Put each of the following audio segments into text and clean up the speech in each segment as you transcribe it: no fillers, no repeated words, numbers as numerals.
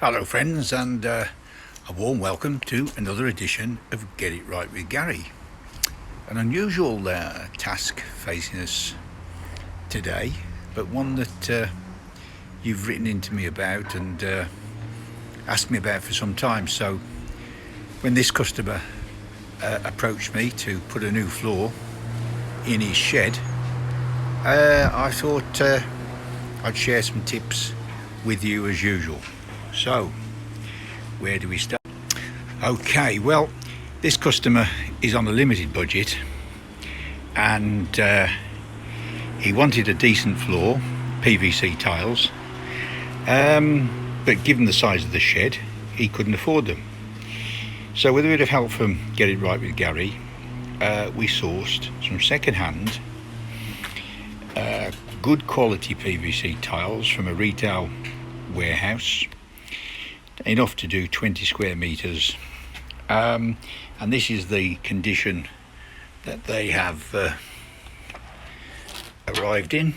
Hello friends, and a warm welcome to another edition of Get It Right with Gary. An unusual task facing us today, but one that you've written into me about and asked me about for some time. So when this customer approached me to put a new floor in his shed, I thought I'd share some tips with you as usual. So, where do we start? Okay, well, this customer is on a limited budget and he wanted a decent floor, PVC tiles, but given the size of the shed, he couldn't afford them. So with a bit of help from Get It Right with Gary, we sourced some second-hand, good quality PVC tiles from a retail warehouse, enough to do 20 square meters, and this is the condition that they have arrived in.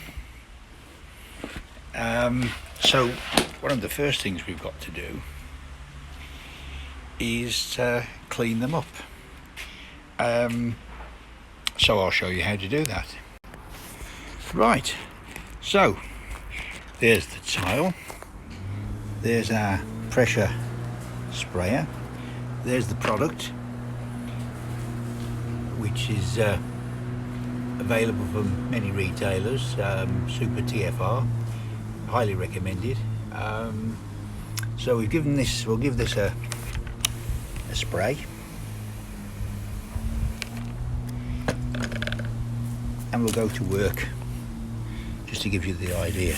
So one of the first things we've got to do is clean them up, so I'll show you how to do that. Right, so there's the tile, there's our pressure sprayer, there's the product, which is available from many retailers, Super TFR, highly recommended. So we'll give this a spray, and we'll go to work just to give you the idea.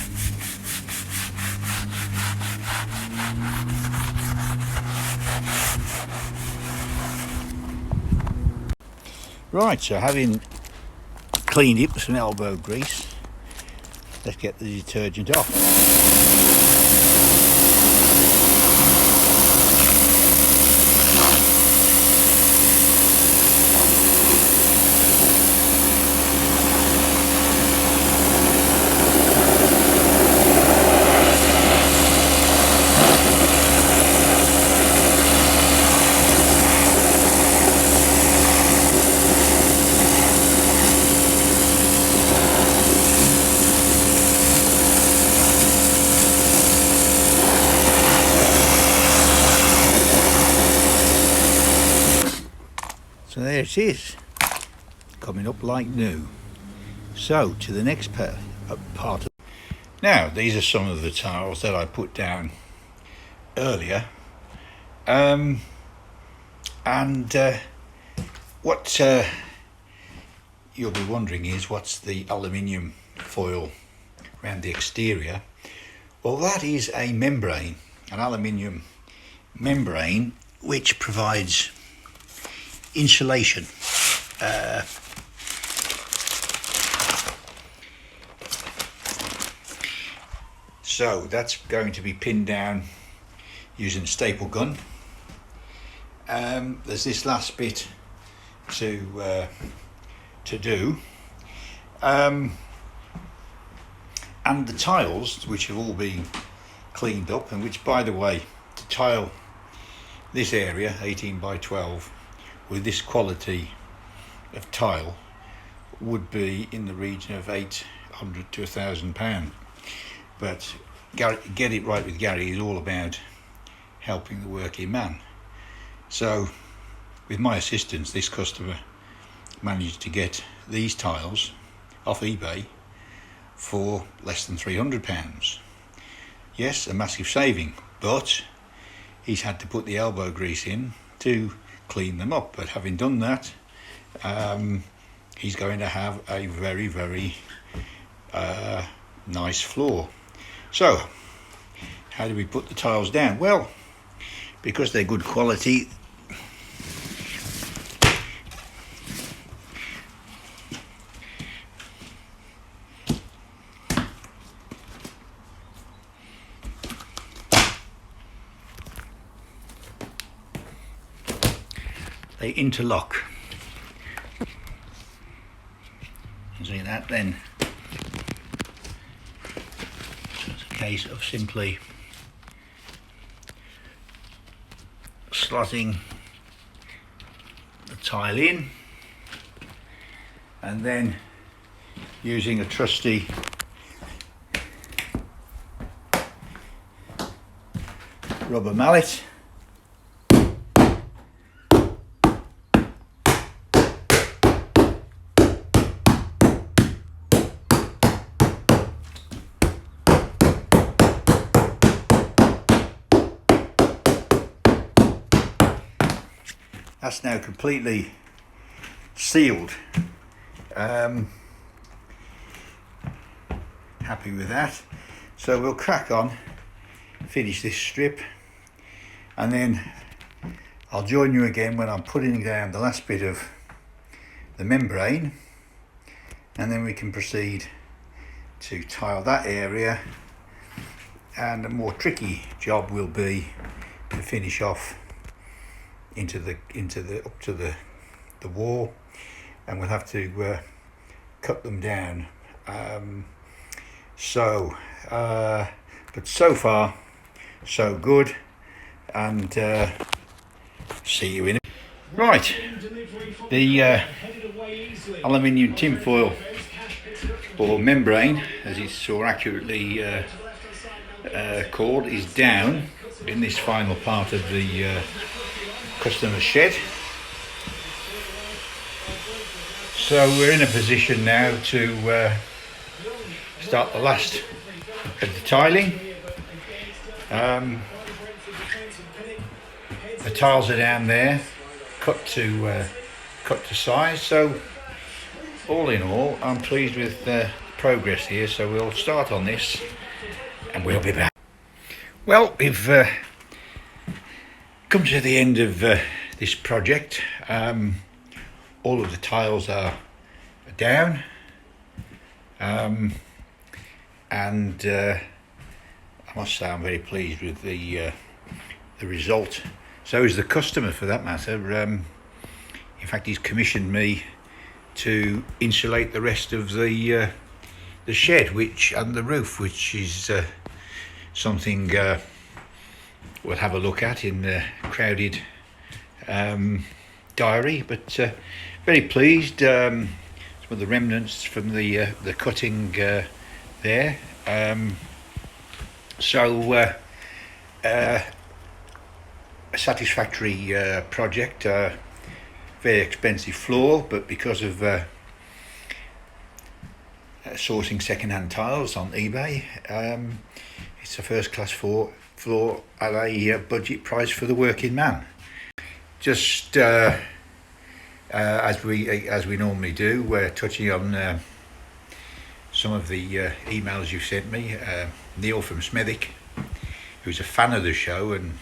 Right, so having cleaned it with some elbow grease, let's get the detergent off. So there it is, coming up like new. So to the next part of. Now these are some of the tiles that I put down earlier, and what you'll be wondering is, what's the aluminium foil around the exterior? Well, that is a membrane, an aluminium membrane, which provides insulation. So that's going to be pinned down using a staple gun. There's this last bit to do, and the tiles, which have all been cleaned up, and which, by the way, to tile this area 18 by 12 with this quality of tile would be in the region of £800 to £1,000. But Get It Right with Gary is all about helping the working man. So with my assistance, this customer managed to get these tiles off eBay for less than £300. Yes, a massive saving, but he's had to put the elbow grease in to clean them up. But having done that, he's going to have a very, very nice floor. So how do we put the tiles down? Well, because they're good quality, they interlock. You see that then? So it's a case of simply slotting the tile in, and then using a trusty rubber mallet that's now completely sealed. Happy with that, so we'll crack on, finish this strip, and then I'll join you again when I'm putting down the last bit of the membrane, and then we can proceed to tile that area, and a more tricky job will be to finish off up to the wall, and we'll have to cut them down. But so far so good, and see you in a right. The aluminium tinfoil or membrane, as it's so accurately called, is down in this final part of the customer shed. So we're in a position now to start the last of the tiling. The tiles are down there, cut to size. So all in all, I'm pleased with the progress here. So we'll start on this, and we'll be back. Well, we've come to the end of this project. All of the tiles are down, and I must say I'm very pleased with the result. So is the customer, for that matter. In fact, he's commissioned me to insulate the rest of the shed, and the roof, which is something we'll have a look at in the crowded diary. But very pleased. Some of the remnants from the cutting there. A satisfactory project. Very expensive floor, but because of sourcing second-hand tiles on eBay, it's a first-class floor at a budget price for the working man. Just as we normally do, we're touching on some of the emails you've sent me. Neil from Smethwick, who's a fan of the show, and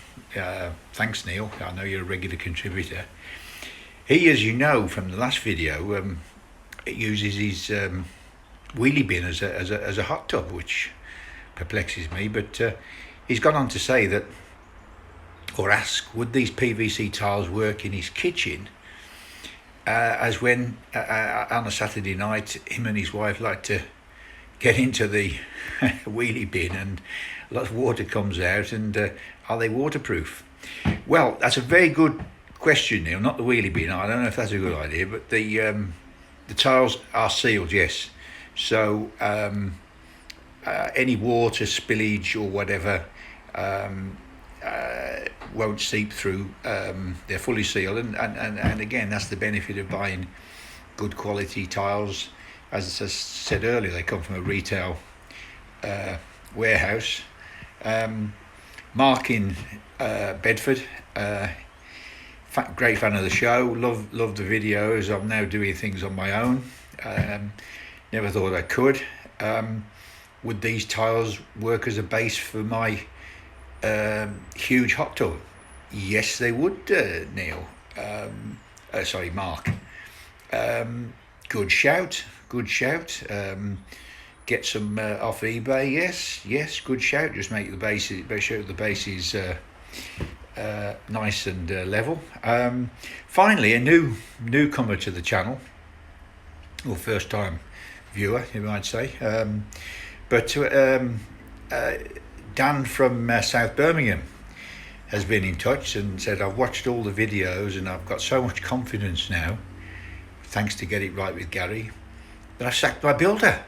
thanks Neil, I know you're a regular contributor. He, as you know from the last video, uses his wheelie bin as a hot tub, which perplexes me, but he's gone on to say that, or ask, would these PVC tiles work in his kitchen, as when on a Saturday night him and his wife like to get into the wheelie bin and a lot of water comes out, and are they waterproof? Well, that's a very good question, Neil. Not the wheelie bin, I don't know if that's a good idea, but the tiles are sealed, yes. So any water spillage or whatever won't seep through. They're fully sealed, and again, that's the benefit of buying good quality tiles. As I said earlier, they come from a retail warehouse. Mark in Bedford, great fan of the show, love the videos. I'm now doing things on my own. Never thought I could. Would these tiles work as a base for my huge hot tub? Yes, they would, Neil. Sorry, Mark. Good shout. Get some off eBay. Yes, good shout. Just make sure the base is nice and level. Finally, a newcomer to the channel, or first time viewer, you might say. But Dan from South Birmingham, has been in touch and said, I've watched all the videos and I've got so much confidence now, thanks to Get It Right with Gary, that I sacked my builder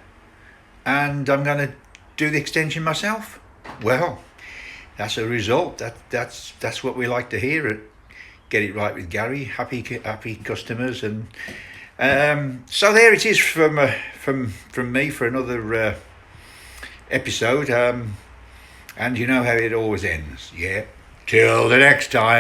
and I'm going to do the extension myself. Well, that's a result. That's what we like to hear at Get It Right with Gary. Happy customers. And so there it is from me for another episode. And you know how it always ends. Yeah. Till the next time.